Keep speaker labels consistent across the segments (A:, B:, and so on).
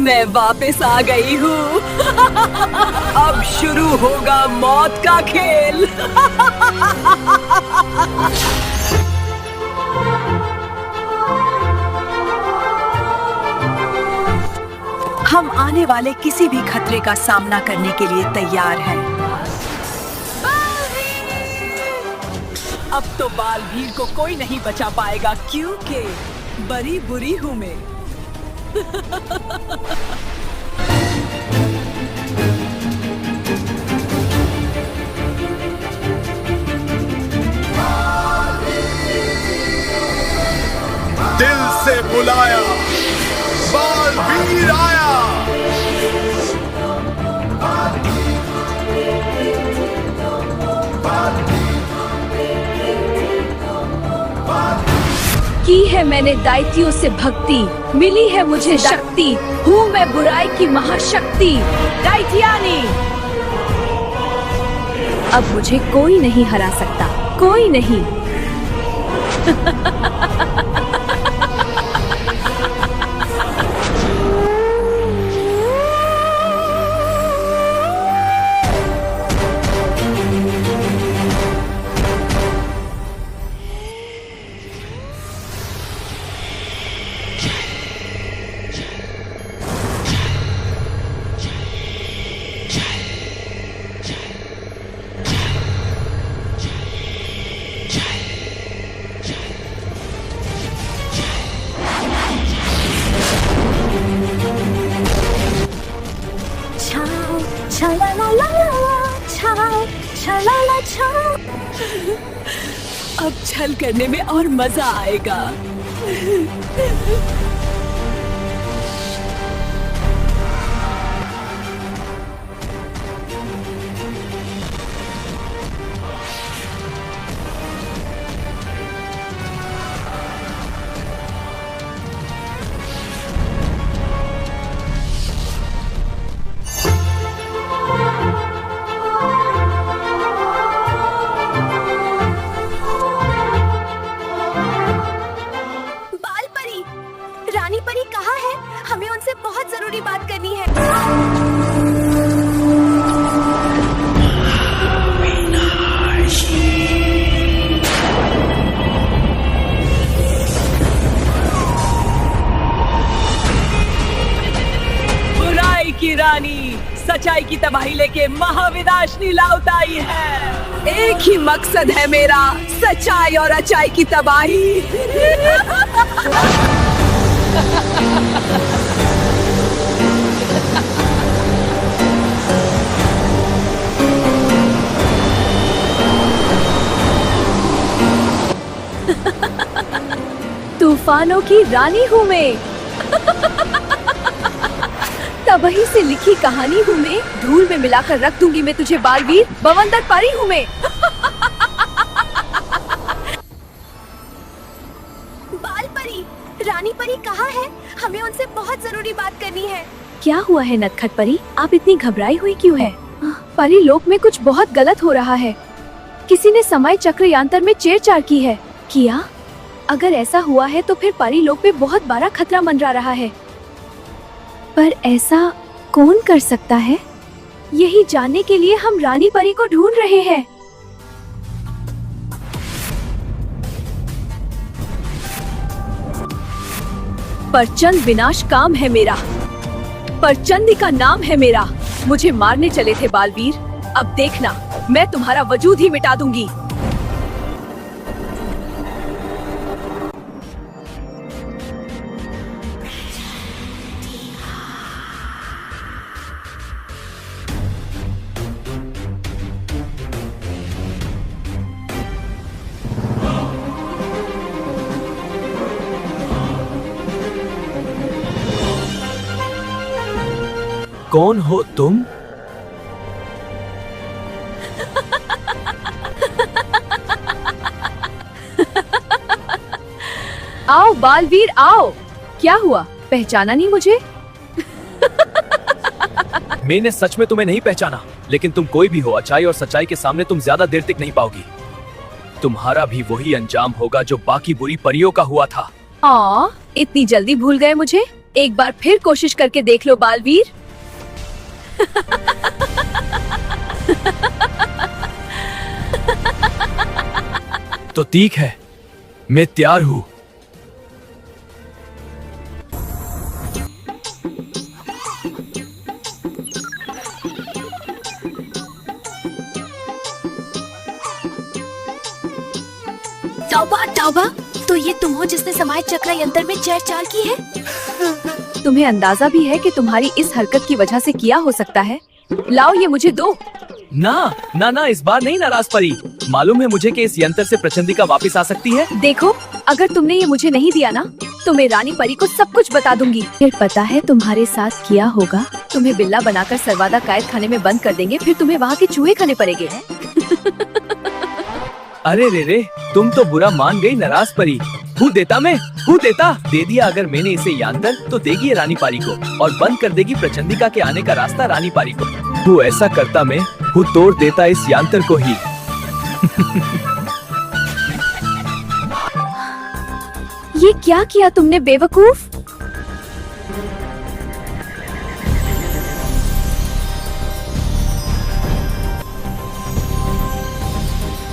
A: मैं वापस आ गई हूँ। अब शुरू होगा मौत का खेल। हम आने वाले किसी भी खतरे का सामना करने के लिए तैयार हैं। अब तो बालवीर को कोई नहीं बचा पाएगा क्योंकि बड़ी बुरी हूँ मैं।
B: दिल से बुलाया, बालवीर आया।
C: की है मैंने दाइतियों से भक्ति, मिली है मुझे शक्ति, हूँ मैं बुराई की महाशक्ति दाइतियानी। अब मुझे कोई नहीं हरा सकता, कोई नहीं।
A: अब छल करने में और मजा आएगा।
D: रानी परी कहाँ है? हमें उनसे बहुत जरूरी बात करनी है।
A: बुराई की रानी सच्चाई की तबाही लेके महाविनाशनी लाउत आई है। एक ही मकसद है मेरा, सच्चाई और अच्छाई की तबाही।
C: तूफानों की रानी हूँ मैं। तबाही से लिखी कहानी हूँ मैं, धूल में मिलाकर रख दूंगी मैं तुझे बालवीर, बवंदर परी हूँ मैं।
D: बाल परी, रानी परी कहाँ है? हमें उनसे बहुत जरूरी बात करनी है।
C: क्या हुआ है नटखट परी, आप इतनी घबराई हुई क्यों है? परी लोक में कुछ बहुत गलत हो रहा है। किसी ने समय चक्र यांतर में छेड़छाड़ की है। किया? अगर ऐसा हुआ है तो फिर परी लोक में बहुत बड़ा खतरा मंडरा रहा है। पर ऐसा कौन कर सकता है? यही जानने के लिए हम रानी परी को ढूंढ रहे हैं। परचंद विनाश काम है मेरा, परचंदी का नाम है मेरा। मुझे मारने चले थे बालवीर, अब देखना मैं तुम्हारा वजूद ही मिटा दूंगी।
E: कौन हो तुम?
C: आओ बालवीर आओ। क्या हुआ, पहचाना नहीं मुझे?
E: मैंने सच में तुम्हें नहीं पहचाना, लेकिन तुम कोई भी हो, अच्छाई और सच्चाई के सामने तुम ज्यादा देर तक नहीं पाओगी। तुम्हारा भी वही अंजाम होगा जो बाकी बुरी परियों का हुआ था।
C: इतनी जल्दी भूल गए मुझे? एक बार फिर कोशिश करके देख लो बालवीर।
E: तो ठीक है, मैं तैयार हूँ।
D: तौबा तौबा, तो ये तुम हो जिसने समाज चक्र यंत्र में छेड़छाड़ की है?
C: तुम्हें अंदाजा भी है कि तुम्हारी इस हरकत की वजह से क्या हो सकता है? लाओ ये मुझे दो।
E: ना ना ना, इस बार नहीं नाराज परी। मालूम है मुझे कि इस यंत्र से प्रचंडिका वापस आ सकती है।
C: देखो, अगर तुमने ये मुझे नहीं दिया ना, तो मैं रानी परी को सब कुछ बता दूंगी। फिर पता है तुम्हारे साथ क्या होगा? तुम्हें बिल्ला बनाकर सरवादा कैद खाने में बंद कर देंगे, फिर तुम्हें वहाँ के चूहे खाने पड़ेंगे।
E: अरे रे, तुम तो बुरा मान गई नाराज परी। हूँ देता मैं, हूँ देता। दे दिया अगर मैंने इसे यंत्र, तो देगी ये रानी पारी को और बंद कर देगी प्रचंडिका के आने का रास्ता रानी पारी को। वो ऐसा करता मैं, हूँ तोड़ देता इस यंत्र को ही।
C: ये क्या किया तुमने बेवकूफ?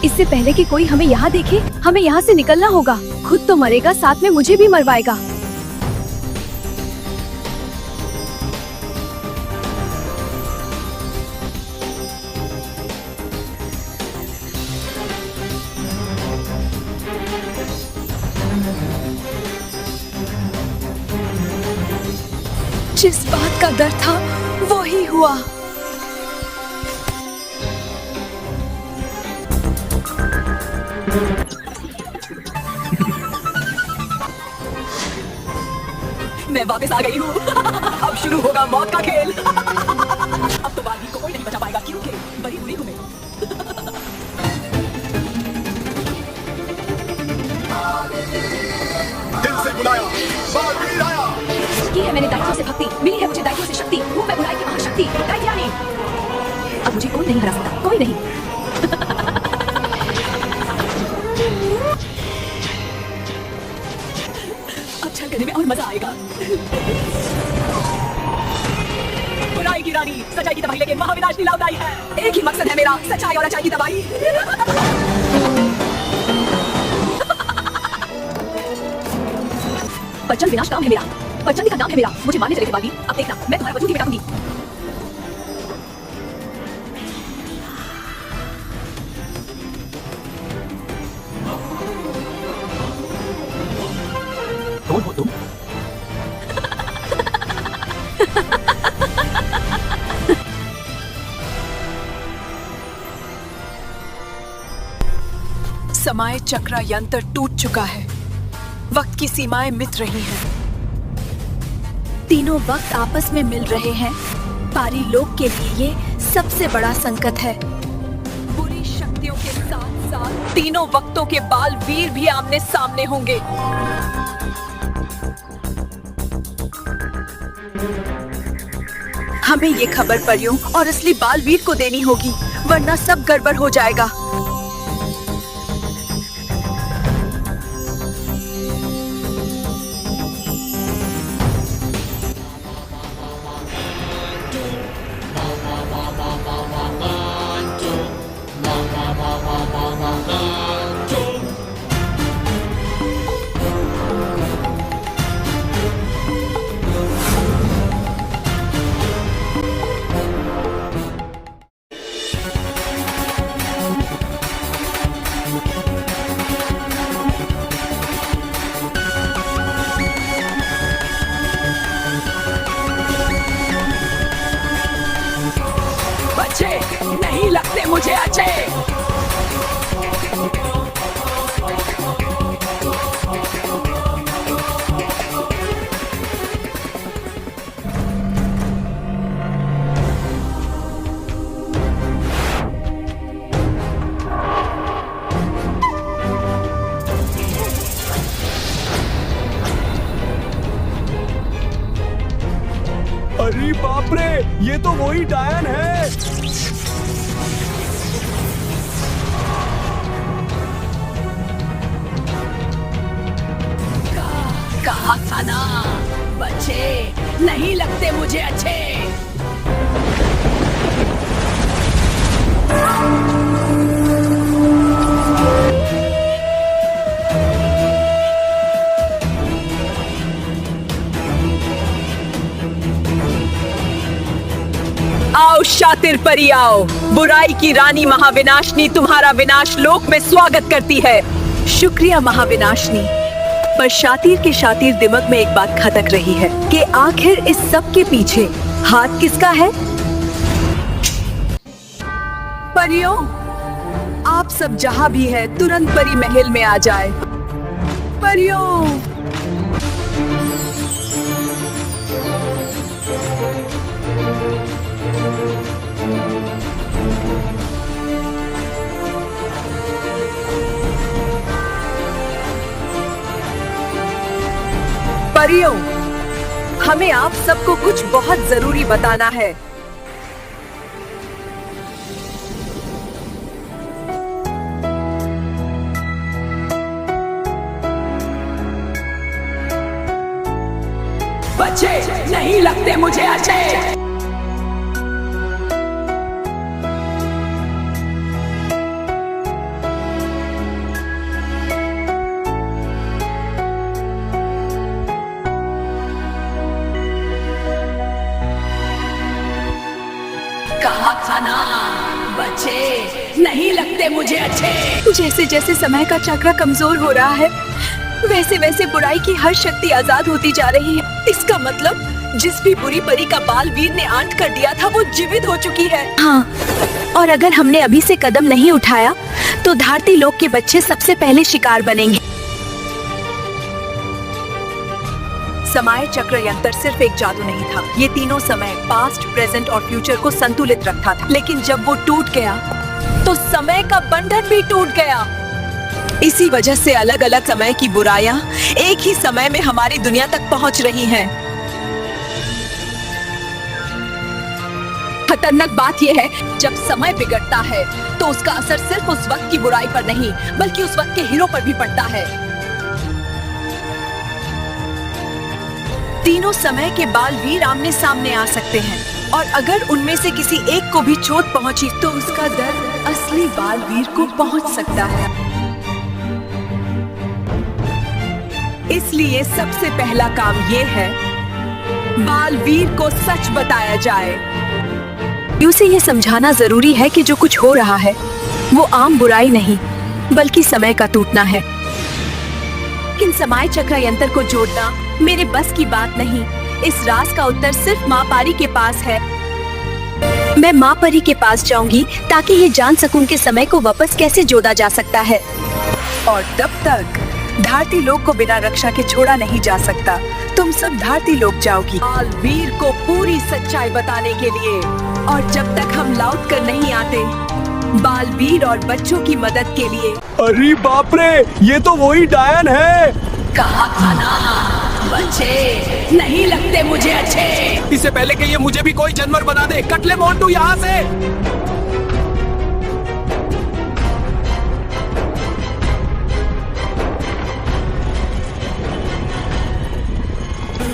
C: इससे पहले कि कोई हमें यहाँ देखे, हमें यहाँ से निकलना होगा। खुद तो मरेगा, साथ में मुझे भी मरवाएगा। जिस बात का डर था वो ही हुआ।
A: मैं वापस आ गई हूँ। अब शुरू होगा मौत का खेल। अब तो बालवीर को कोई नहीं बचा पाएगा, क्योंकि बड़ी बुरी हूँ मैं।
B: दिल से बुलाया, बालवीर आया।
C: की है मैंने दायित्व से भक्ति, मिली है मुझे दायित्व से शक्ति। हूँ मैं बुराई की महाशक्ति, दैत्यानी। अब मुझे कोई नहीं हरा सकता, कोई नहीं।
A: अच्छा करने में और मजा आएगा। बुराई की रानी सच्चाई की तबाही लेके महाविनाशनी लौट आई है। एक ही मकसद है मेरा, सच्चाई और अच्छाई की तबाही।
C: प्रचंड विनाश नाम है मेरा, प्रचंड का नाम है मेरा। मुझे मारने चले थे बालवीर, अब देखना मैं तुम्हारा वजूद ही मिटा दूंगी।
E: कौन हो तुम?
A: समय चक्र यंत्र टूट चुका है। वक्त की सीमाएं मिट रही हैं।
D: तीनों वक्त आपस में मिल रहे हैं। पारी लोक के लिए ये सबसे बड़ा संकट है।
A: बुरी शक्तियों के साथ साथ तीनों वक्तों के बालवीर भी आमने सामने होंगे। हमें ये खबर परियों और असली बालवीर को देनी होगी, वरना सब गड़बड़ हो जाएगा। बच्चे नहीं लगते मुझे अच्छे।
E: अरे बाप रे, ये तो वही डायन है।
A: कहा था ना बच्चे, मुझे अच्छे। आओ शातिर परी आओ, बुराई की रानी महाविनाशनी तुम्हारा विनाश लोक में स्वागत करती है। शुक्रिया महाविनाशनी। पर शातिर के शातिर दिमाग में एक बात खटक रही है कि आखिर इस सब के पीछे हाथ किसका है। परियों, आप सब जहां भी है तुरंत परी महल में आ जाए। परियों, परियों, हमें आप सबको कुछ बहुत जरूरी बताना है। बच्चे नहीं लगते मुझे अच्छे। कहा था ना, बच्चे नहीं लगते मुझे अच्छे। जैसे जैसे समय का चक्र कमजोर हो रहा है, वैसे वैसे बुराई की हर शक्ति आजाद होती जा रही है। इसका मतलब जिस भी बुरी परी का बाल वीर ने आंट कर दिया था वो जीवित हो चुकी है।
D: हाँ, और अगर हमने अभी से कदम नहीं उठाया तो धारती लोक के बच्चे सबसे पहले शिकार बनेंगे।
A: समय चक्र यंत्र सिर्फ एक जादू नहीं था, ये तीनों समय पास्ट, प्रेजेंट और फ्यूचर को संतुलित रखता था। लेकिन जब वो टूट गया तो समय का बंधन भी टूट गया। इसी वजह से अलग अलग समय की बुराइयां एक ही समय में हमारी दुनिया तक पहुंच रही हैं। खतरनाक बात यह है, जब समय बिगड़ता है तो उसका असर सिर्फ उस वक्त की बुराई पर नहीं बल्कि उस वक्त के हीरो पर भी पड़ता है। तीनों समय के बाल वीर आमने सामने आ सकते हैं और अगर उनमें से किसी एक को भी चोट पहुंची तो उसका दर्द असली बाल वीर को पहुंच सकता है। इसलिए सबसे पहला काम ये है, बाल वीर को सच बताया जाए। उसे ये समझाना जरूरी है कि जो कुछ हो रहा है वो आम बुराई नहीं बल्कि समय का टूटना है। लेकिन समय चक्र यंत्र को जोड़ना मेरे बस की बात नहीं। इस राज का उत्तर सिर्फ माँ पारी के पास है। मैं माँ परी के पास जाऊंगी ताकि ये जान सकूं कि समय को वापस कैसे जोड़ा जा सकता है। और तब तक धारती लोक को बिना रक्षा के छोड़ा नहीं जा सकता। तुम सब धारती लोक जाओगी बाल वीर को पूरी सच्चाई बताने के लिए। और जब तक हम लौट कर नहीं आते बाल वीर और बच्चों की मदद के लिए।
E: अरे बाप रे, ये तो वही डायन है।
A: कहा था ना, बच्चे नहीं लगते मुझे अच्छे।
E: इससे पहले कि ये मुझे भी कोई जानवर बना दे, कटले मोंटू यहाँ से।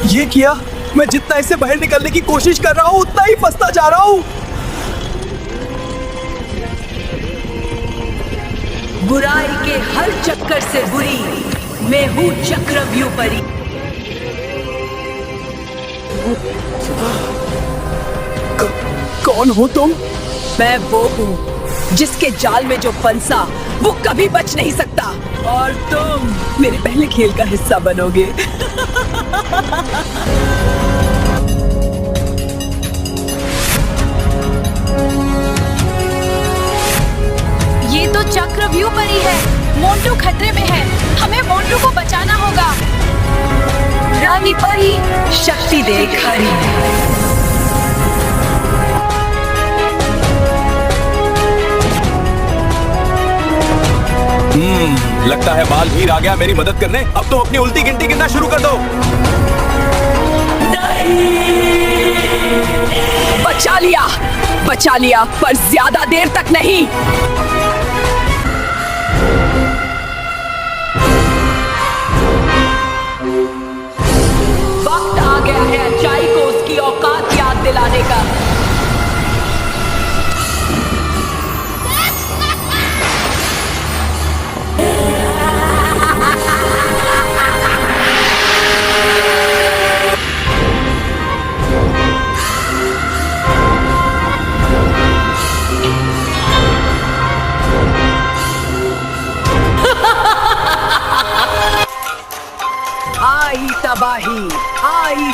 E: ये किया, मैं जितना इससे बाहर निकलने की कोशिश कर रहा हूँ उतना ही फंसता जा रहा हूँ।
A: बुराई के हर चक्कर से बुरी मैं हूँ चक्रव्यूह परी।
E: कौन हो तुम?
A: मैं वो हूँ जिसके जाल में जो फंसा वो कभी बच नहीं सकता। और तुम मेरे पहले खेल का हिस्सा बनोगे।
D: ये तो चक्रव्यूह परी है। मोंटू खतरे में है, हमें मोंटू को बचाना होगा।
A: रानी परी शक्ति देख हरी।
E: लगता है बाल वीर आ गया मेरी मदद करने। अब तो अपनी उल्टी गिनती गिनना शुरू कर दो।
A: बचा लिया पर ज्यादा देर तक नहीं। वक्त आ गया है अच्छाई को उसकी औकात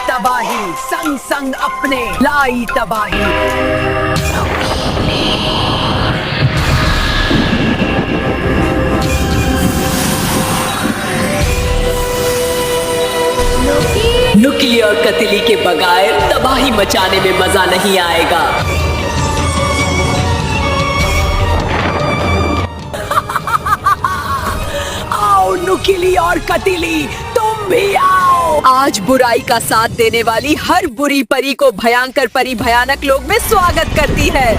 A: तबाही, संग संग अपने लाई तबाही। नुकीली और कतिली के बगैर तबाही मचाने में मजा नहीं आएगा। आओ नुकीली और कतिली, तुम भी आओ। आज बुराई का साथ देने वाली हर बुरी परी को भयंकर परी भयानक लोक में स्वागत करती है।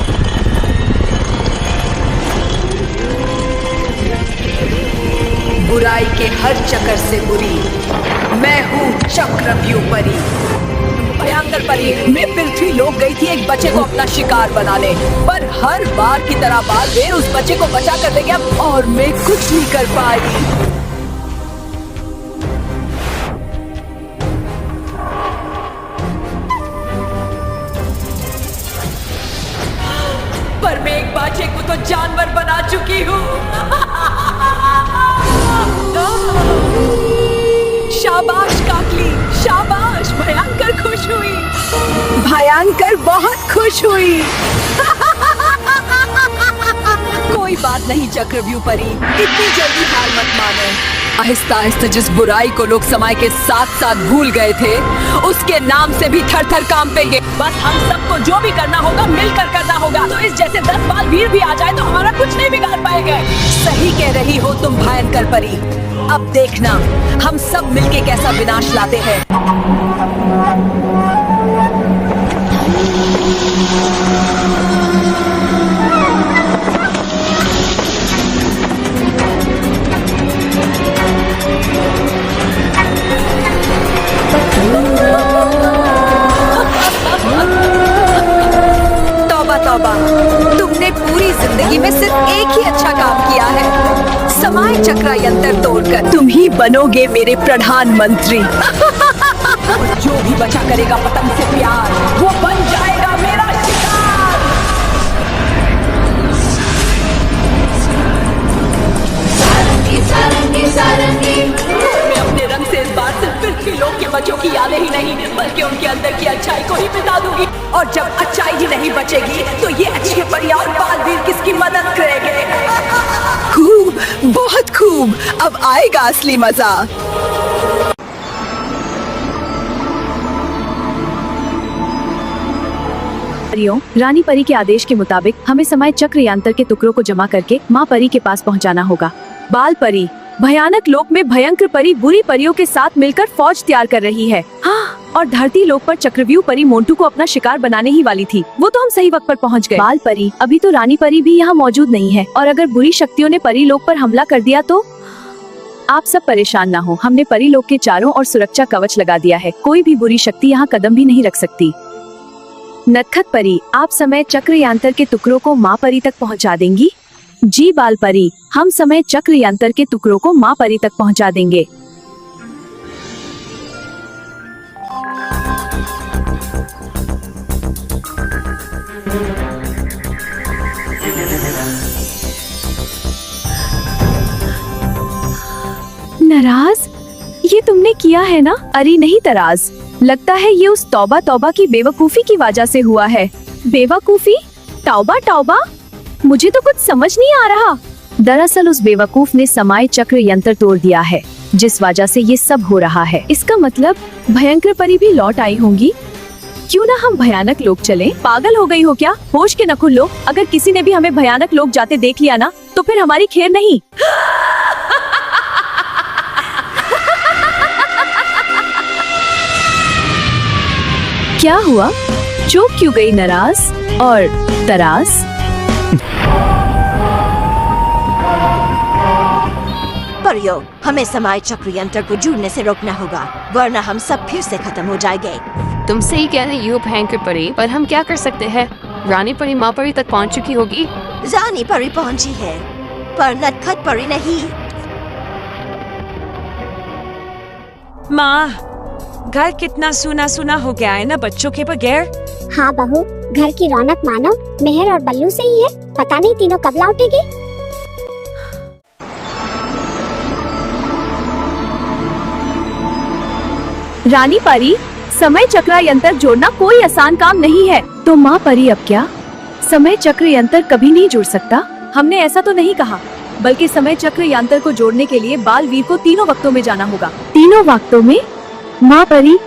A: बुराई के हर चक्कर से बुरी मैं हूँ चक्रव्यूह परी, भयंकर परी। मैं पृथ्वी लोक गई थी एक बच्चे को अपना शिकार बनाने, पर हर बार की तरह बालवीर उस बच्चे को बचा कर ले गया और मैं कुछ नहीं कर पाई। पर मैं एक बच्चे को तो जानवर बना चुकी हूँ। शाबाश काकली, शाबाश। भयंकर खुश हुई, भयंकर बहुत खुश हुई। कोई बात नहीं चक्रव्यूह परी, इतनी जल्दी हार मत मानो। आहिस्ता आहिस्ता जिस बुराई को लोग समय के साथ साथ भूल गए थे, उसके नाम से भी थर थर कांपेंगे। बस हम सबको जो भी करना होगा मिलकर करना होगा। तो इस जैसे 10 बालवीर भी आ जाए तो हमारा कुछ नहीं बिगाड़ पाएंगे। सही कह रही हो तुम भयंकर परी। अब देखना हम सब मिलके कैसा विनाश लाते हैं। तौबा तौबा, तुमने पूरी जिंदगी में सिर्फ एक ही अच्छा काम किया है, समय चक्र यंत्र तोड़कर। तुम ही बनोगे मेरे प्रधानमंत्री। जो भी बचा करेगा पतंग से प्यार, वो बन जाएगा मेरा शिकार। सारंगी सारंगी सारंगी। मैं अपने रंग से इस बार सिर्फ पृथ्वी लोक के बच्चों की यादें ही नहीं, बल्कि उनके अंदर की अच्छाई को ही मिटा दूंगी। और जब अच्छाई ही नहीं बचेगी तो ये अच्छे परिया और बालवीर किसकी मदद करेंगे? खूब, बहुत खूब। अब आएगा असली मजा।
C: रानी परी के आदेश के मुताबिक हमें समय चक्र यंत्र के टुकड़ों को जमा करके माँ परी के पास पहुँचाना होगा। बाल परी, भयानक लोक में भयंकर परी बुरी परियों के साथ मिलकर फौज तैयार कर रही है। हाँ, और धरती लोक पर चक्रव्यूह परी मोंटू को अपना शिकार बनाने ही वाली थी। वो तो हम सही वक्त पर पहुंच गए। बाल परी, अभी तो रानी परी भी यहाँ मौजूद नहीं है, और अगर बुरी शक्तियों ने परी लोक पर हमला कर दिया तो? आप सब परेशान ना हो, हमने परी लोक के चारों ओर सुरक्षा कवच लगा दिया है। कोई भी बुरी शक्ति यहाँ कदम भी नहीं रख सकती। नटखट परी, आप समय चक्र यंत्र के टुकड़ों को माँ परी तक पहुँचा देंगी? जी बाल परी, हम समय चक्र यंत्र के टुकड़ों को माँ परी तक पहुँचा देंगे। नाराज, ये तुमने किया है ना? अरे नहीं तराज, लगता है ये उस तौबा तौबा की बेवकूफी की वजह से हुआ है। बेवकूफी? तौबा तौबा, मुझे तो कुछ समझ नहीं आ रहा। दरअसल उस बेवकूफ ने समय चक्र यंत्र तोड़ दिया है, जिस वजह से ये सब हो रहा है। इसका मतलब भयंकर परी भी लौट आई होंगी। क्यों ना हम भयानक लोक चलें? पागल हो गई हो क्या? होश के नखुन लो। अगर किसी ने भी हमें भयानक लोक जाते देख लिया ना, तो फिर हमारी खैर नहीं। क्या हुआ? चुप क्यों गई नाराज और तराज?
F: परियों, हमें समय चक्र यंत्र को जुड़ने से रोकना होगा, वरना हम सब फिर से खत्म हो जाएंगे।
G: तुम सही कह रही हो भयंकर परी, पर हम क्या कर सकते हैं? रानी परी माँ परी तक पहुँच चुकी होगी।
F: रानी परी पहुँची है, पर नटखट परी नहीं।
H: माँ, घर कितना सूना सूना हो गया है ना बच्चों के बगैर।
I: हाँ बहू, घर की रौनक मानो मेहर और बल्लू से ही है। पता नहीं तीनों कब लौटेगी।
C: रानी परी, समय चक्र यंत्र जोड़ना कोई आसान काम नहीं है। तो माँ परी अब क्या समय चक्र यंत्र कभी नहीं जुड़ सकता? हमने ऐसा तो नहीं कहा, बल्कि समय चक्र यंत्र को जोड़ने के लिए बालवीर को तीनों वक्तों में जाना होगा। तीनों वक्तों में? माँ परी,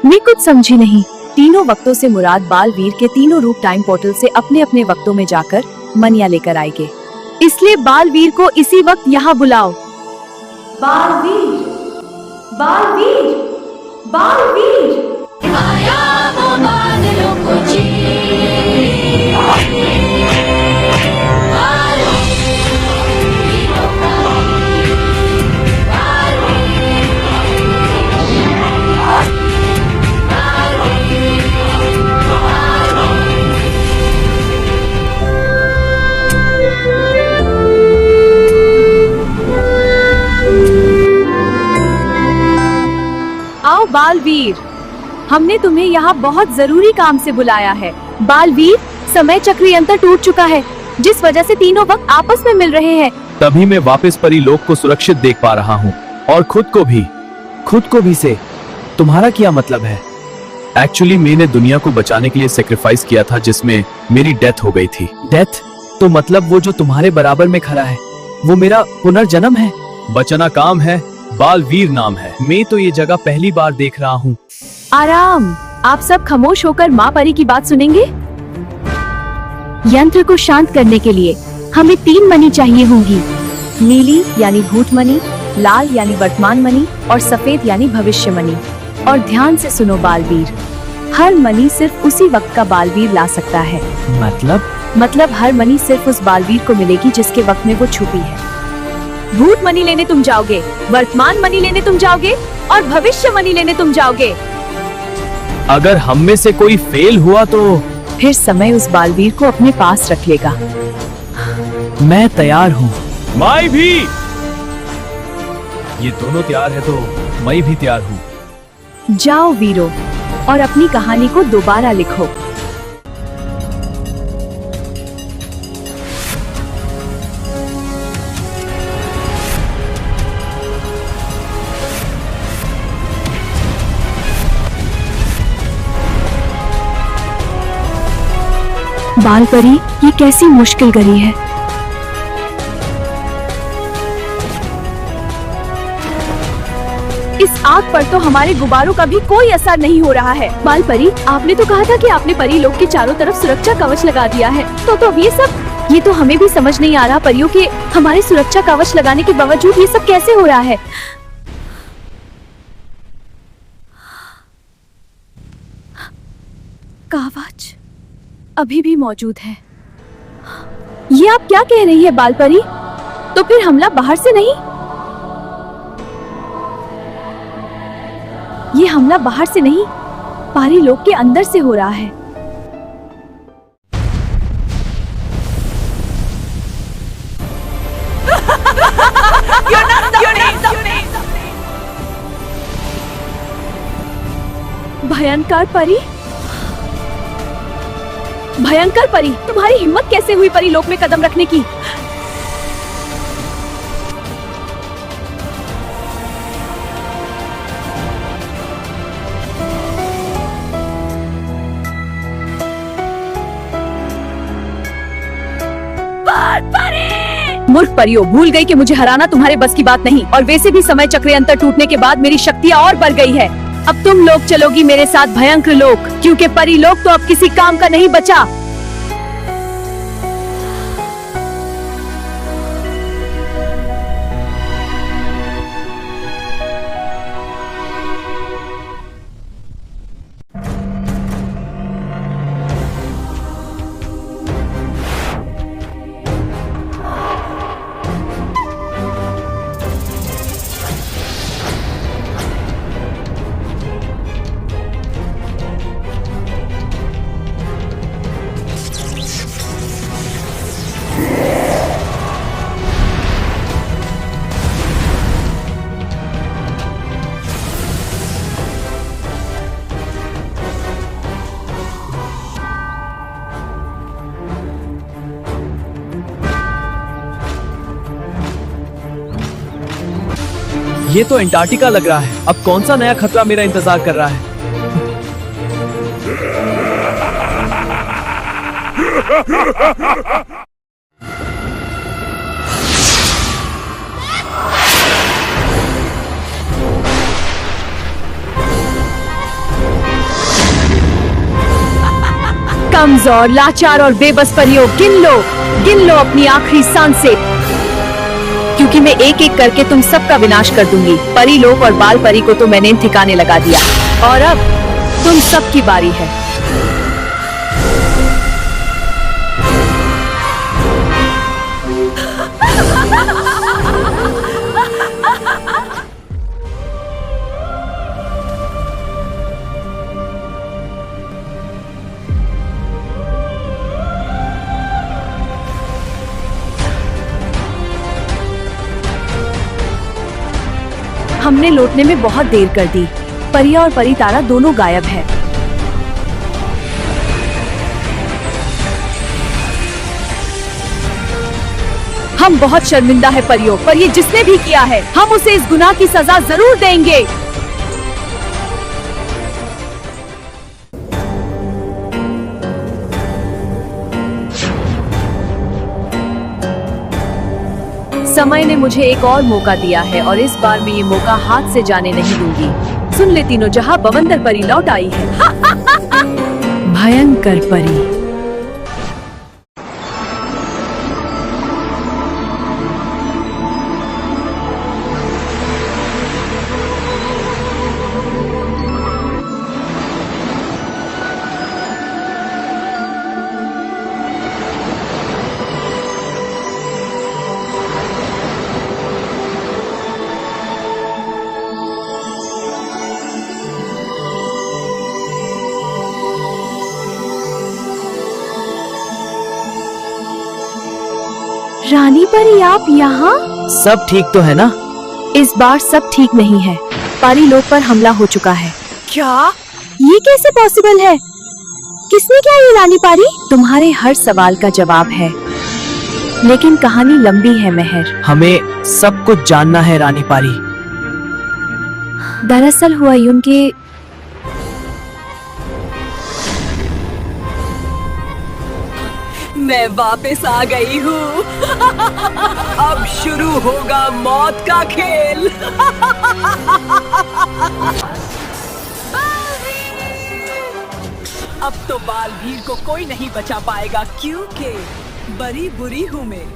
C: मैं कुछ समझी नहीं। तीनों वक्तों से मुराद बालवीर के तीनों रूप टाइम पोर्टल से अपने अपने वक्तों में जाकर मनिया लेकर आएंगे। इसलिए बालवीर को इसी वक्त यहाँ बुलाओ। बालवीर, बालवीर, बालवीर। आओ बालवीर, हमने तुम्हें यहाँ बहुत जरूरी काम से बुलाया है। बालवीर, समय चक्र यंत्र टूट चुका है, जिस वजह से तीनों वक्त आपस में मिल रहे हैं।
E: तभी मैं वापस परी लोक को सुरक्षित देख पा रहा हूँ, और खुद को भी से। तुम्हारा क्या मतलब है? एक्चुअली मैंने दुनिया को बचाने के लिए सेक्रीफाइस किया था, जिसमें मेरी डेथ हो गई थी। डेथ? तो मतलब वो जो तुम्हारे बराबर में खड़ा है, वो मेरा पुनर्जन्म है। बचना काम है, बालवीर नाम है। मैं तो ये जगह पहली बार देख रहा हूँ।
C: आराम, आप सब खामोश होकर माँ परी की बात सुनेंगे। यंत्र को शांत करने के लिए हमें 3 मणि चाहिए होंगी। नीली यानी भूत मणि, लाल यानी वर्तमान मणि और सफेद यानी भविष्य मणि। और ध्यान से सुनो बालवीर, हर मणि सिर्फ उसी वक्त का बालवीर ला सकता है। मतलब हर मणि सिर्फ उस बालवीर को मिलेगी जिसके वक्त में वो छुपी है। भूत मणि लेने तुम जाओगे, वर्तमान मणि लेने तुम जाओगे और भविष्य मणि लेने तुम जाओगे।
E: अगर हम में से कोई फेल हुआ तो
C: फिर समय उस बालवीर को अपने पास रख लेगा।
E: मैं तैयार हूँ। मैं भी। ये दोनों तैयार है तो मैं भी तैयार हूँ।
C: जाओ वीरो, और अपनी कहानी को दोबारा लिखो। बालपरी, ये कैसी मुश्किल घड़ी है। इस आग पर तो हमारे गुब्बारों का भी कोई असर नहीं हो रहा है। बालपरी, आपने तो कहा था कि आपने परी लोग के चारों तरफ सुरक्षा कवच लगा दिया है। तो अब ये तो हमें भी समझ नहीं आ रहा परियों के हमारे सुरक्षा कवच लगाने के बावजूद ये सब कैसे हो रहा है। कवच अभी भी मौजूद है। ये आप क्या कह रही है बालपरी? तो फिर हमला बाहर से नहीं? ये हमला बाहर से नहीं, पारी लोक के अंदर से हो रहा है। भयंकर परी, भयंकर परी, तुम्हारी हिम्मत कैसे हुई परी लोक में कदम रखने की? मूर्ख परियों, भूल गई कि मुझे हराना तुम्हारे बस की बात नहीं। और वैसे भी समय चक्र यंत्र टूटने के बाद मेरी शक्तियाँ और बढ़ गई है। अब तुम लोग चलोगी मेरे साथ भयंकर लोक, क्योंकि परी लोक तो अब किसी काम का नहीं बचा।
E: ये तो अंटार्कटिका लग रहा है। अब कौन सा नया खतरा मेरा इंतजार कर रहा है?
C: कमजोर, लाचार और बेबस परियों, गिन लो अपनी आखिरी सांसें, क्योंकि मैं एक एक करके तुम सबका विनाश कर दूंगी। परी लोक और बाल परी को तो मैंने ठिकाने लगा दिया, और अब तुम सबकी बारी है। हमने लौटने में बहुत देर कर दी। परिया और परी तारा दोनों गायब है। हम बहुत शर्मिंदा है परियों, पर ये जिसने भी किया है, हम उसे इस गुनाह की सजा जरूर देंगे। समय ने मुझे एक और मौका दिया है, और इस बार मैं ये मौका हाथ से जाने नहीं दूंगी। सुन ले तीनों जहां, बवंदर परी लौट आई है। भयंकर परी। रानी परी, आप यहाँ?
E: सब ठीक तो है ना?
C: इस बार सब ठीक नहीं है। परी लोक पर हमला हो चुका है।
A: क्या?
C: ये कैसे पॉसिबल है? किसने किया ये रानी परी? तुम्हारे हर सवाल का जवाब है, लेकिन कहानी लंबी है मेहर।
E: हमें सब कुछ जानना है रानी पारी।
C: दरअसल हुआ यूं कि
A: मैं वापस आ गई हूँ। अब शुरू होगा मौत का खेल। अब तो बालवीर को कोई नहीं बचा पाएगा, क्योंकि बड़ी बुरी हूँ मैं।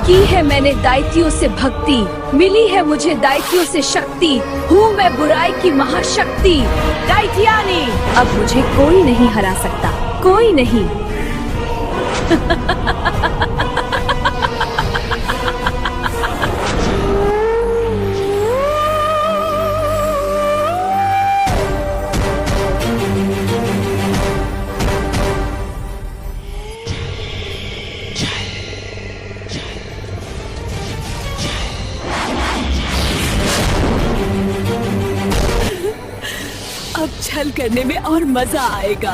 C: की है मैंने दायित्वों से भक्ति, मिली है मुझे दायित्वों से शक्ति, हूँ मैं बुराई की महाशक्ति दैत्यानी। अब मुझे कोई नहीं हरा सकता, कोई नहीं।
A: अब छल करने में और मजा आएगा।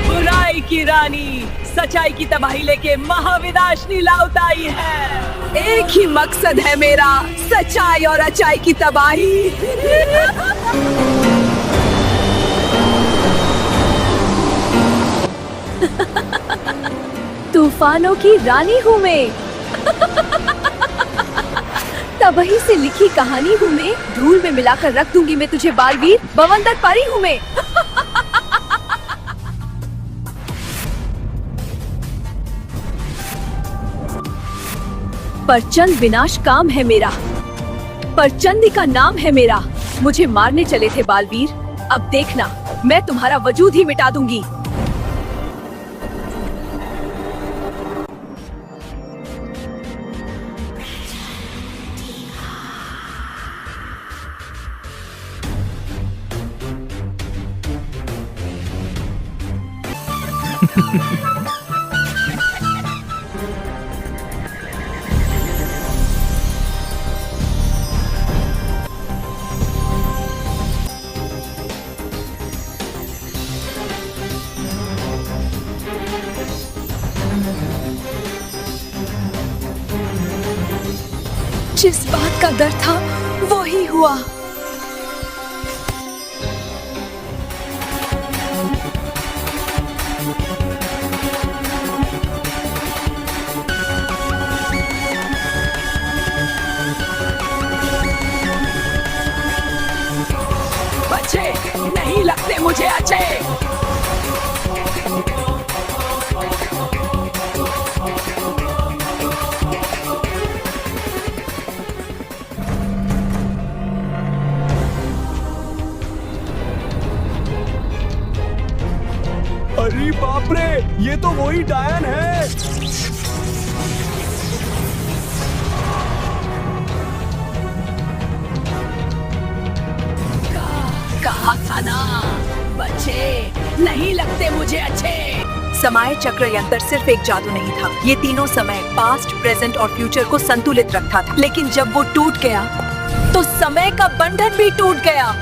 A: बुराई की रानी सच्चाई की तबाही लेके महाविनाशनी लाउत आई है। एक ही मकसद है मेरा, सच्चाई और अच्छाई की तबाही।
C: तूफानों की रानी हूँ मैं। तबाही से लिखी कहानी हूँ मैं, धूल में मिलाकर रख दूंगी मैं तुझे बालवीर, बवंदर परी हूँ मैं। परचंद विनाश काम है मेरा, परचंदी का नाम है मेरा। मुझे मारने चले थे बालवीर, अब देखना मैं तुम्हारा वजूद ही मिटा दूंगी।
A: जिस बात का डर था वो ही हुआ।
J: बच्चे नहीं लगते मुझे अच्छे।
E: अरे बाप रे, ये तो वही डायन है।
J: कहा था ना, बच्चे नहीं लगते मुझे अच्छे।
A: समय चक्र यंत्र सिर्फ एक जादू नहीं था, ये तीनों समय पास्ट, प्रेजेंट और फ्यूचर को संतुलित रखता था। लेकिन जब वो टूट गया तो समय का बंधन भी टूट गया।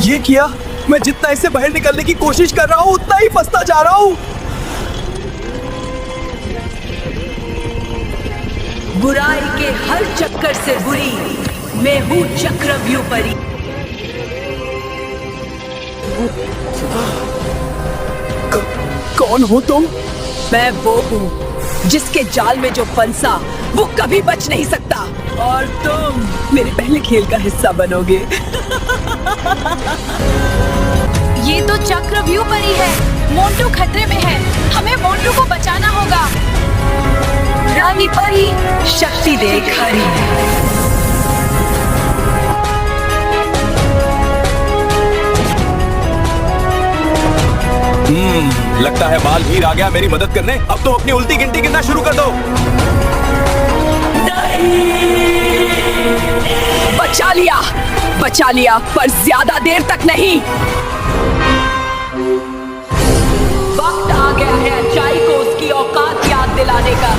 E: ये किया, मैं जितना इससे बाहर निकलने की कोशिश कर रहा हूँ उतना ही फंसता जा रहा हूँ।
J: बुराई के हर चक्कर से बुरी मैं हूँ चक्रव्यूह परी।
E: कौन हो तुम?
J: मैं वो हूँ जिसके जाल में जो फंसा वो कभी बच नहीं सकता, और तुम मेरे पहले खेल का हिस्सा बनोगे।
D: ये तो चक्रव्यूह परी है। मोंटू खतरे में है, हमें मोंटू को बचाना होगा।
J: रानी परी शक्ति देख हरी।
E: लगता है बालवीर आ गया मेरी मदद करने। अब तो अपनी उल्टी गिनती गिनना शुरू कर दो।
J: बचा लिया, पर ज्यादा देर तक नहीं। वक्त आ गया है अच्छाई को उसकी औकात याद दिलाने का।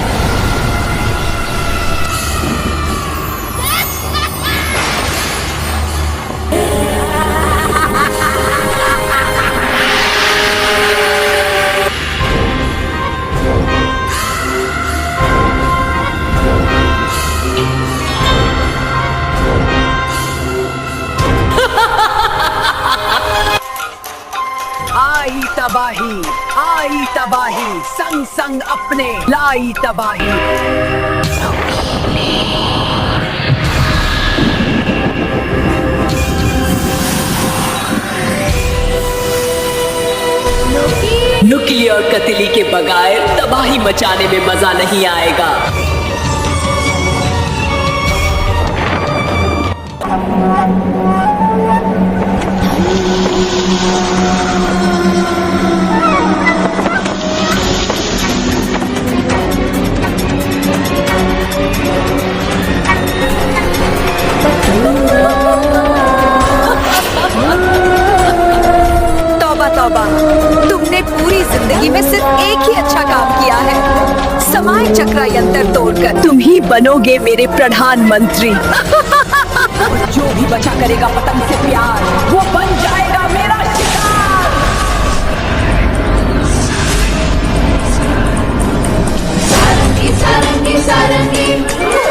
J: आई तबाही, संग संग अपने लाई तबाही। नुकीली और कतिली के बगैर तबाही मचाने में मजा नहीं आएगा।
A: तौबा, तुमने पूरी जिंदगी में सिर्फ एक ही अच्छा काम किया है, समय चक्र यंत्र तोड़कर।
J: तुम ही बनोगे मेरे प्रधानमंत्री। जो भी बचा करेगा पतंग से प्यार, वो बन जाएगा मेरा शिकार।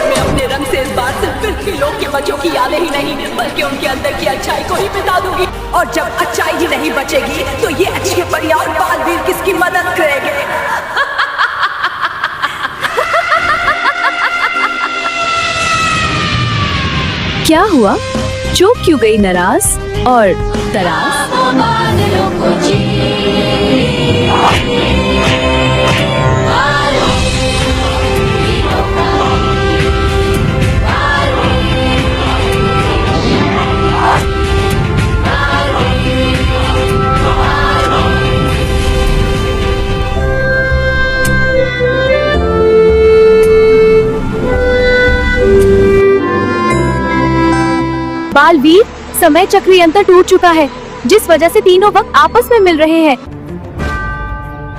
J: मैं अपने रंग से इस बार सिर्फ फिल्म के बच्चों की यादें ही नहीं, बल्कि उनके अंदर की अच्छाई को ही मिटा दूंगी। और जब अच्छाई ही नहीं बचेगी तो ये अच्छे परिया और बालवीर किसकी मदद करेंगे?
C: क्या हुआ? चुप क्यों गई नाराज और तरास? बालवीर, समय चक्र यंत्र टूट चुका है, जिस वजह से तीनों वक्त आपस में मिल रहे हैं।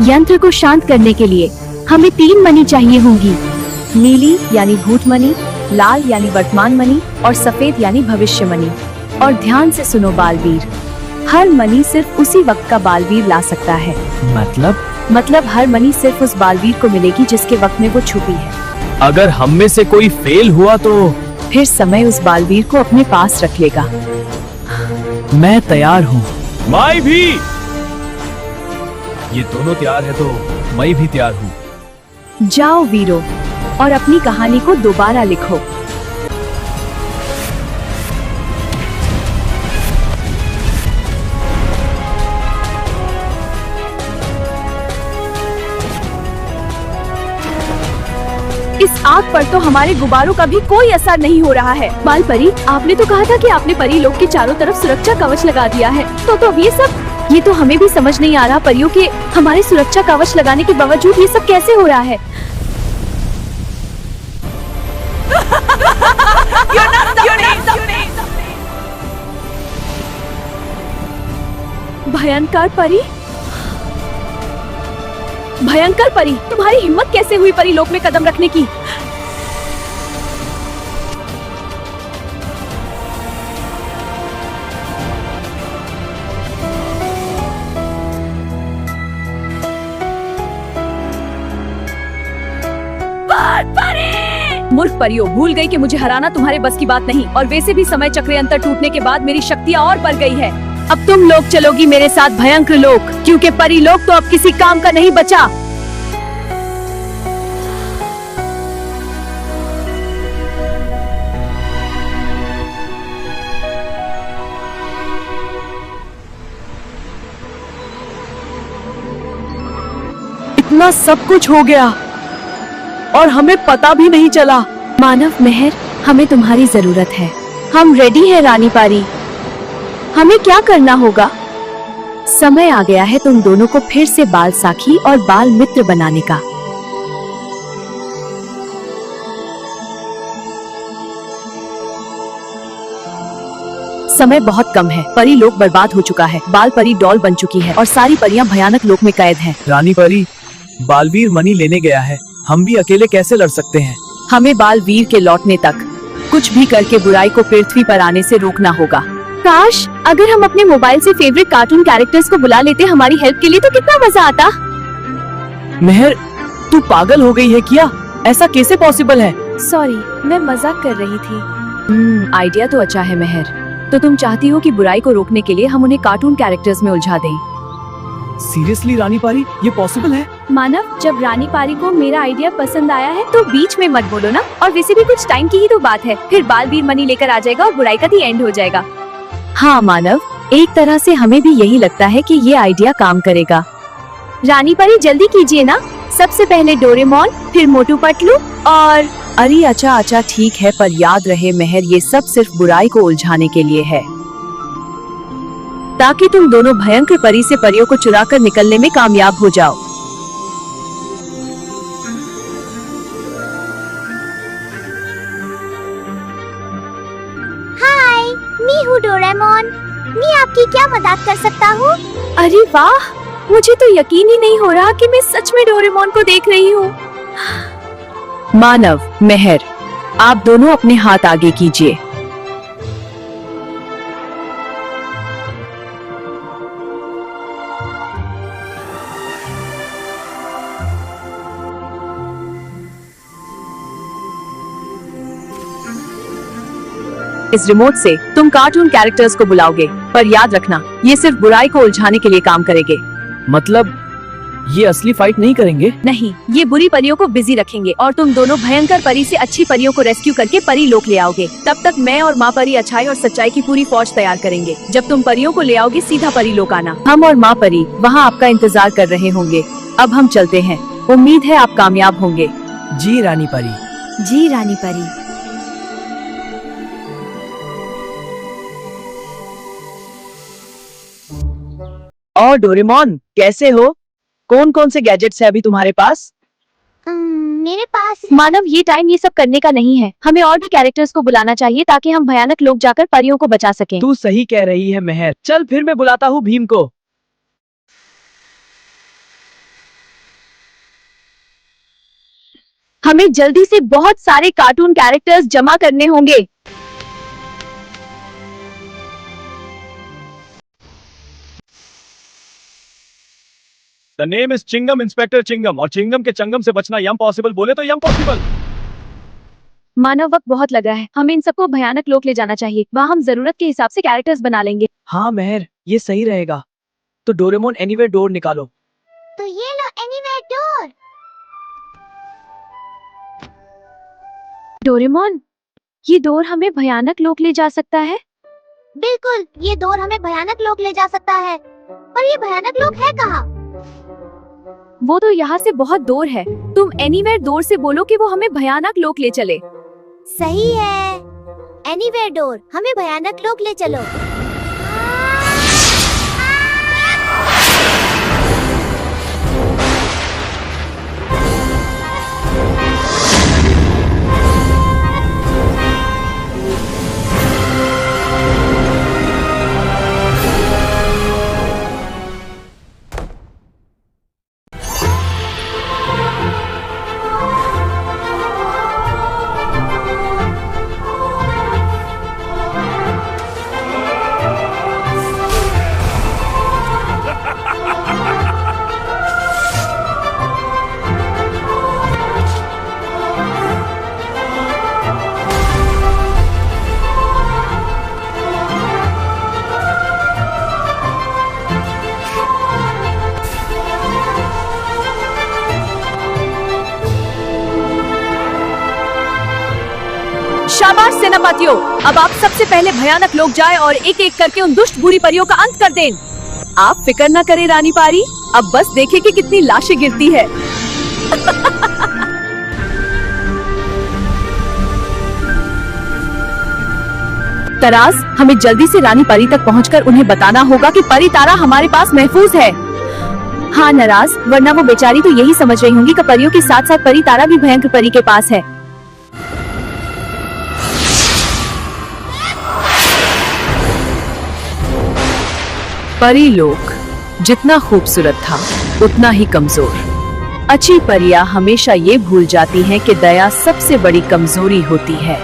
C: यंत्र को शांत करने के लिए हमें 3 मणि चाहिए होंगी। नीली यानी भूत मणि, लाल यानी वर्तमान मणि और सफेद यानी भविष्य मणि। और ध्यान से सुनो बालवीर, हर मनी सिर्फ उसी वक्त का बालवीर ला सकता है। मतलब हर मनी सिर्फ उस बालवीर को मिलेगी जिसके वक्त में वो छुपी है।
E: अगर हम में से कोई फेल हुआ तो
C: फिर समय उस बालवीर को अपने पास रख लेगा।
E: मैं तैयार हूँ। मैं भी। ये दोनों तैयार है तो मैं भी तैयार हूँ।
C: जाओ वीरो और अपनी कहानी को दोबारा लिखो। इस आग पर तो हमारे गुब्बारों का भी कोई असर नहीं हो रहा है। बाल परी, आपने तो कहा था कि आपने परी लोग के चारों तरफ सुरक्षा कवच लगा दिया है। तो अब ये तो हमें भी समझ नहीं आ रहा परियों के हमारे सुरक्षा कवच लगाने के बावजूद ये सब कैसे हो रहा है। भयंकर परी, भयंकर परी, तुम्हारी हिम्मत कैसे हुई परी लोक में कदम रखने की? मूर्ख परियों, भूल गई कि मुझे हराना तुम्हारे बस की बात नहीं, और वैसे भी समय चक्र अंतर टूटने के बाद मेरी शक्तियाँ और बढ़ गई है। अब तुम लोग चलोगी मेरे साथ भयंकर लोक, क्योंकि परी लोक तो अब किसी काम का नहीं बचा।
A: इतना सब कुछ हो गया और हमें पता भी नहीं चला।
C: मानव मेहर, हमें तुम्हारी जरूरत है। हम रेडी हैं रानी पारी। हमें क्या करना होगा? समय आ गया है तुम दोनों को फिर से बाल साखी और बाल मित्र बनाने का। समय बहुत कम है। परी लोक बर्बाद हो चुका है। बाल परी डॉल बन चुकी है और सारी परियां भयानक लोक में कैद हैं।
E: रानी परी, बालवीर मनी लेने गया है। हम भी अकेले कैसे लड़ सकते हैं?
C: हमें बालवीर के लौटने तक कुछ भी करके बुराई को पृथ्वी पर आने से रोकना होगा। काश अगर हम अपने मोबाइल से फेवरेट कार्टून कैरेक्टर्स को बुला लेते हमारी हेल्प के लिए, तो कितना मजा आता।
E: मेहर, तू पागल हो गई है क्या? ऐसा कैसे पॉसिबल है?
C: सॉरी, मैं मजाक कर रही थी। आइडिया तो अच्छा है मेहर। तो तुम चाहती हो कि बुराई को रोकने के लिए हम उन्हें कार्टून कैरेक्टर्स में उलझा दें?
E: सीरियसली रानी पारी, ये पॉसिबल है?
C: मानव, जब रानी पारी को मेरा आइडिया पसंद आया है तो बीच में मत बोलो ना। और वैसे भी कुछ टाइम की ही तो बात है, फिर बालवीर मनी लेकर आ जाएगा और बुराई का दी एंड हो जाएगा। हाँ मानव, एक तरह से हमें भी यही लगता है कि ये आइडिया काम करेगा। रानी पारी जल्दी कीजिए ना। सबसे पहले डोरेमोन, फिर मोटू पतलू और
A: अरे अच्छा ठीक है, पर याद रहे मेहर, ये सब सिर्फ बुराई को उलझाने के लिए है, ताकि तुम दोनों भयंकर परी से परियों को चुराकर निकलने में कामयाब हो जाओ।
I: हाय, मैं हूँ डोरेमोन। मैं आपकी क्या मदद कर सकता हूँ?
C: अरे वाह, मुझे तो यकीन ही नहीं हो रहा कि मैं सच में डोरेमोन को देख रही हूँ।
A: मानव, मेहर, आप दोनों अपने हाथ आगे कीजिए। इस रिमोट से तुम कार्टून कैरेक्टर्स को बुलाओगे, पर याद रखना ये सिर्फ बुराई को उलझाने के लिए काम करेंगे।
E: मतलब ये असली फाइट नहीं करेंगे?
C: नहीं, ये बुरी परियों को बिजी रखेंगे और तुम दोनों भयंकर परी से अच्छी परियों को रेस्क्यू करके परी लोक ले आओगे। तब तक मैं और माँ परी अच्छाई और सच्चाई की पूरी फौज तैयार करेंगे। जब तुम परियों को ले आओगे सीधा परी लोक आना। हम और माँ परी वहाँ आपका इंतजार कर रहे होंगे। अब हम चलते हैं। उम्मीद है आप कामयाब होंगे।
E: जी रानी परी।
C: जी रानी परी।
A: और डोरेमोन, कैसे हो? कौन कौन से गैजेट्स है अभी तुम्हारे पास?
I: मेरे पास
C: मानव, ये टाइम ये सब करने का नहीं है। हमें और भी कैरेक्टर्स को बुलाना चाहिए ताकि हम भयानक लोग जाकर परियों को बचा सकें।
E: तू सही कह रही है मेहर। चल फिर मैं बुलाता हूँ भीम को।
C: हमें जल्दी से बहुत सारे कार्टून कैरेक्टर्स जमा करने होंगे।
B: The name is Chingum, inspector Chingum. और चिंगम के चंगम से बचना यम पॉसिबल बोले तो यम पॉसिबल।
C: मानव वक्त बहुत लगा है, हमें इन सबको भयानक लोक ले जाना चाहिए। वहाँ हम जरूरत के हिसाब से कैरेक्टर्स बना लेंगे।
E: हाँ मेहर, ये सही रहेगा। तो डोरेमोन एनीवेयर डोर निकालो।
I: तो ये लो एनीवेयर डोर।
C: डोरेमोन, ये डोर हमें भयानक लोक ले जा सकता है।
I: बिल्कुल, ये डोर हमें भयानक लोक ले जा सकता है। पर ये भयानक लोक है कहाँ?
C: वो तो यहाँ से बहुत दूर है। तुम एनीवेयर डोर से बोलो कि वो हमें भयानक लोक ले चले।
I: सही है, एनीवेयर डोर हमें भयानक लोक ले चलो।
A: शाबाश सेनापतियों, अब आप सबसे पहले भयानक लोग जाए और एक एक करके उन दुष्ट बुरी परियों का अंत कर दें। आप फिक्र न करें रानी पारी, अब बस देखें कि कितनी लाशें गिरती है। तराज, हमें जल्दी से रानी परी तक पहुंचकर उन्हें बताना होगा कि परी तारा हमारे पास महफूज है। हाँ नाराज, वरना वो बेचारी तो यही समझ रही होंगी कि परियों के साथ साथ परी तारा भी भयंकर परी के पास है। परी लोक जितना खूबसूरत था उतना ही कमजोर। अच्छी परियां हमेशा ये भूल जाती हैं कि दया सबसे बड़ी कमजोरी होती है।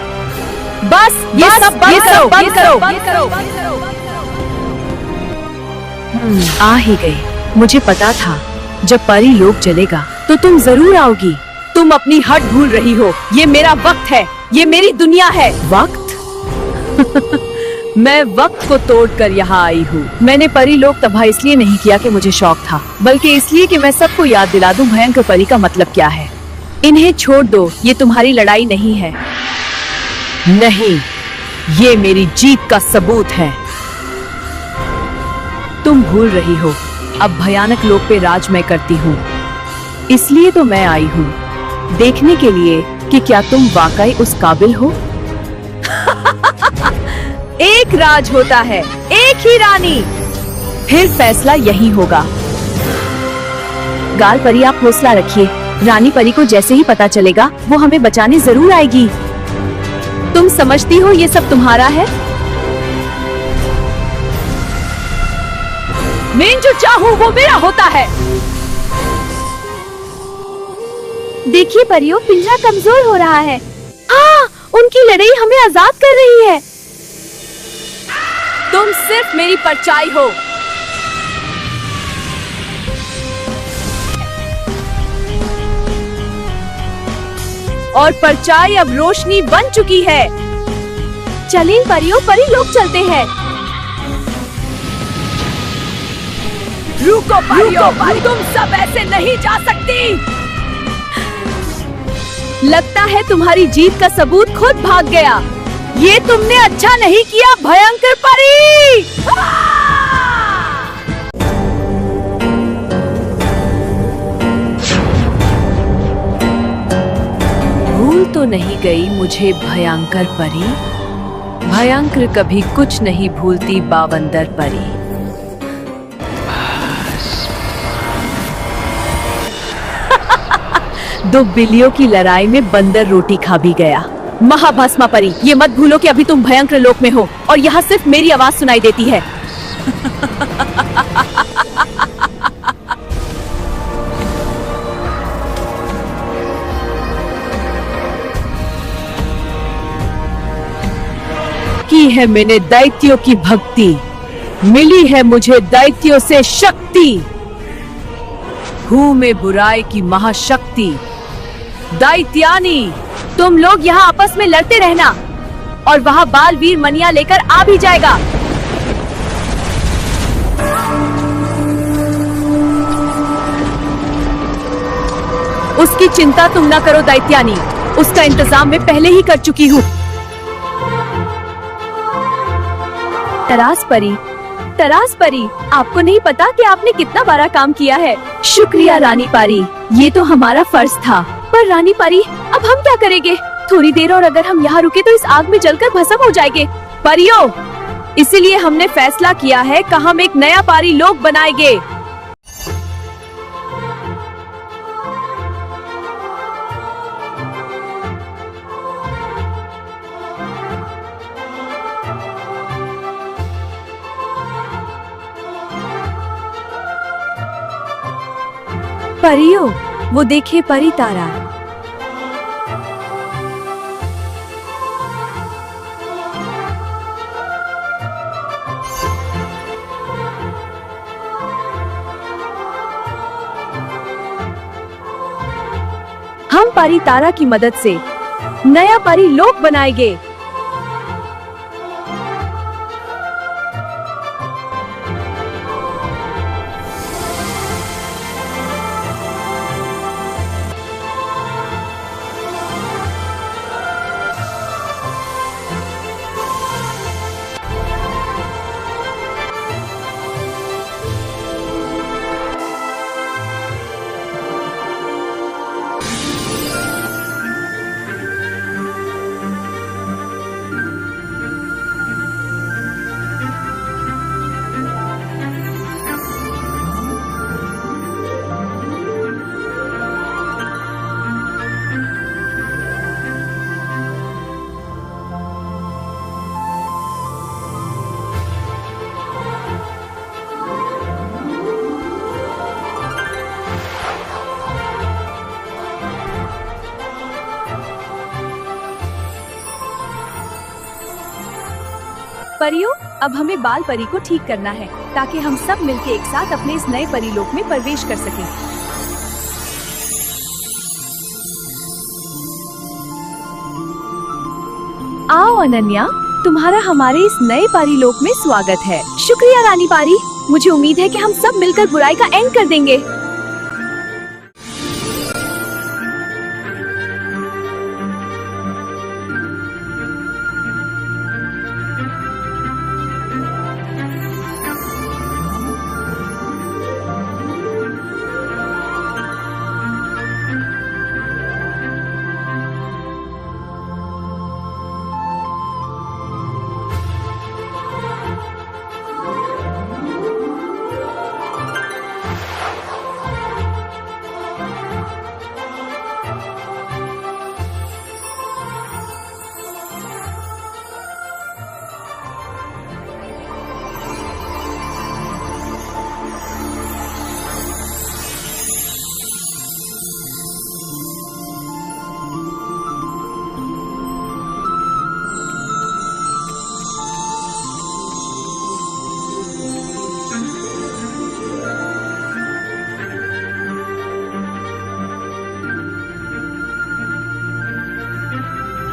A: बस ये सब बंद करो। आ ही गई। मुझे पता था जब परी लोक चलेगा तो तुम जरूर आओगी। तुम अपनी हट भूल रही हो। ये मेरा वक्त है, ये मेरी दुनिया है। वक्त? मैं वक्त को तोड़कर यहाँ आई हूँ। मैंने परी लोक तबाह इसलिए नहीं किया कि मुझे शौक था, बल्कि इसलिए कि मैं सबको याद दिला दूं भयंकर परी का मतलब क्या है। इन्हें छोड़ दो, ये तुम्हारी लड़ाई नहीं है। नहीं, ये मेरी जीत का सबूत है। तुम भूल रही हो, अब भयानक लोक पे राज मैं करती हूँ। इसलिए तो मैं आई हूँ, देखने के लिए कि क्या तुम वाकई उस काबिल हो। एक राज होता है, एक ही रानी, फिर फैसला यही होगा। गाल परी, आप हौसला रखिए। रानी परी को जैसे ही पता चलेगा वो हमें बचाने जरूर आएगी। तुम समझती हो ये सब तुम्हारा है। मैं जो चाहूँ वो मेरा होता है।
C: देखिए परियों, पिंजरा कमजोर हो रहा है। हाँ, उनकी लड़ाई हमें आजाद कर रही है।
A: तुम सिर्फ मेरी परछाई हो। और परछाई अब रोशनी बन चुकी है।
C: चलें परियों, परी लोग चलते हैं।
A: रुको परियों, तुम सब ऐसे नहीं जा सकती। लगता है तुम्हारी जीत का सबूत खुद भाग गया। ये तुमने अच्छा नहीं किया भयंकर परी। भूल तो नहीं गई मुझे भयंकर परी। भयंकर कभी कुछ नहीं भूलती बावंदर परी। दो बिल्लियों की लड़ाई में बंदर रोटी खा भी गया। महाभस्मा परी, ये मत भूलो कि अभी तुम भयंकर लोक में हो और यहाँ सिर्फ मेरी आवाज सुनाई देती है। की है मैंने दैत्यों की भक्ति, मिली है मुझे दैत्यों से शक्ति। हूँ मैं बुराई की महाशक्ति दैत्यानी।
C: तुम लोग यहाँ आपस में लड़ते रहना और वहाँ बालवीर मनिया लेकर आ भी जाएगा। उसकी चिंता तुम न करो दैत्यानी, उसका इंतजाम मैं पहले ही कर चुकी हूँ। तरास परी, आपको नहीं पता कि आपने कितना बड़ा काम किया है। शुक्रिया रानी पारी, ये तो हमारा फर्ज था। पर रानी पारी, अब हम क्या करेंगे? थोड़ी देर और अगर हम यहाँ रुके तो इस आग में जलकर भस्म हो जाएंगे। परियों, इसीलिए हमने फैसला किया है कि हम एक नया पारी लोक बनाएंगे। परियों, वो देखिए परी तारा। हम परी तारा की मदद से नया परी लोक बनाएंगे। परियों, अब हमें बाल परी को ठीक करना है ताकि हम सब मिलके एक साथ अपने इस नए परीलोक में प्रवेश कर सकें। आओ अनन्या, तुम्हारा हमारे इस नए परीलोक में स्वागत है। शुक्रिया रानी पारी, मुझे उम्मीद है कि हम सब मिलकर बुराई का एंड कर देंगे।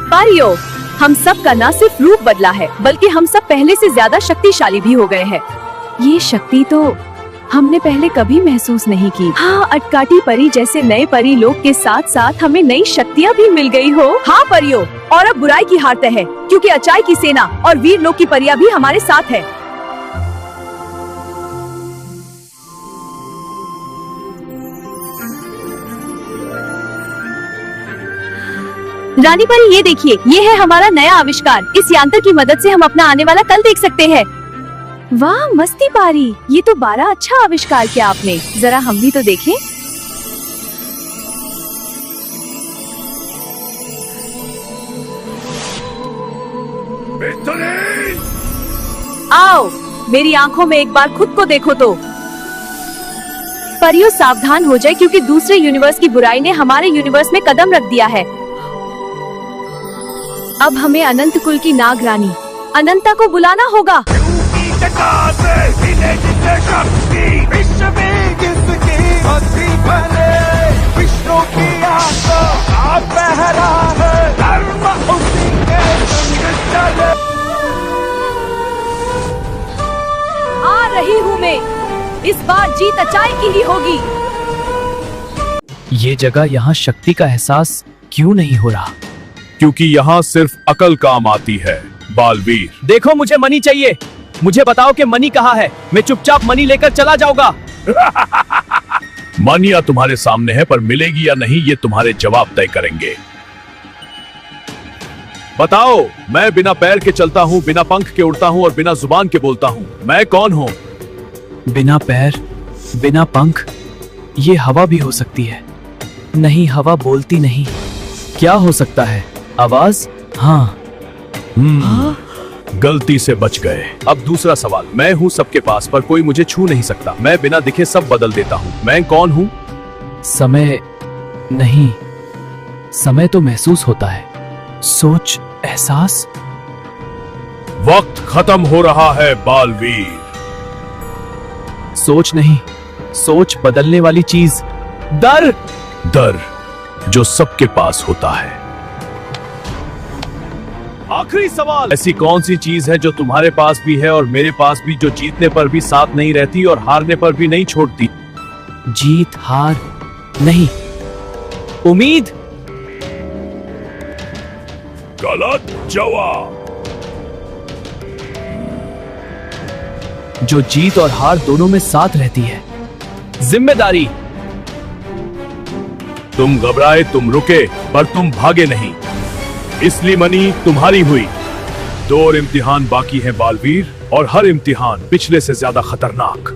C: पारियों, हम सब का न सिर्फ रूप बदला है बल्कि हम सब पहले से ज्यादा शक्तिशाली भी हो गए हैं। ये शक्ति तो हमने पहले कभी महसूस नहीं की। हाँ, अटकाटी परी जैसे नए परी लोग के साथ साथ हमें नई शक्तियाँ भी मिल गई हो। हाँ परियों, और अब बुराई की हार तय है क्योंकि अचाई की सेना और वीर लोग की परियां भी हमारे साथ है। रानी परी, ये देखिए, ये है हमारा नया आविष्कार। इस यंत्र की मदद से हम अपना आने वाला कल देख सकते हैं। वाह मस्ती पारी, ये तो बड़ा अच्छा आविष्कार किया आपने। जरा हम भी तो देखें। आओ, मेरी आंखों में एक बार खुद को देखो तो। परियों, सावधान हो जाए क्योंकि दूसरे यूनिवर्स की बुराई ने हमारे यूनिवर्स में कदम रख दिया है। अब हमें अनंत कुल की नाग रानी अनंता को बुलाना होगा।
K: विश्व में किसकी
A: रही हूँ मैं। इस बार जीत अचाई की ही होगी।
E: ये जगह यहाँ शक्ति का एहसास क्यों नहीं हो रहा?
B: क्योंकि यहाँ सिर्फ अकल काम आती है बालवीर।
E: देखो, मुझे मनी चाहिए। मुझे बताओ कि मनी कहाँ है। मैं चुपचाप मनी लेकर चला जाऊंगा।
B: मानिया तुम्हारे सामने है, पर मिलेगी या नहीं ये तुम्हारे जवाब तय करेंगे। बताओ, मैं बिना पैर के चलता हूँ, बिना पंख के उड़ता हूँ और बिना जुबान के बोलता हूँ। मैं कौन हूँ?
E: बिना पैर, बिना पंख, ये हवा भी हो सकती है। नहीं, हवा बोलती नहीं। क्या हो सकता है? आवाज? हाँ।
B: गलती से बच गए। अब दूसरा सवाल। मैं हूँ सबके पास, पर कोई मुझे छू नहीं सकता। मैं बिना दिखे सब बदल देता हूँ। मैं कौन हूँ?
E: समय नहीं, समय तो महसूस होता है। सोच, एहसास।
B: वक्त खत्म हो रहा है बालवीर।
E: सोच नहीं, सोच बदलने वाली चीज। डर।
B: डर जो सबके पास होता है। आखिरी सवाल। ऐसी कौन सी चीज है जो तुम्हारे पास भी है और मेरे पास भी, जो जीतने पर भी साथ नहीं रहती और हारने पर भी नहीं छोड़ती?
E: जीत हार नहीं, उम्मीद।
B: गलत जवाब।
E: जो जीत और हार दोनों में साथ रहती है। जिम्मेदारी।
B: तुम घबराए, तुम रुके, पर तुम भागे नहीं, इसलिए मनी तुम्हारी हुई। 2 और इम्तिहान बाकी हैं बालवीर, और हर इम्तिहान पिछले से ज्यादा खतरनाक।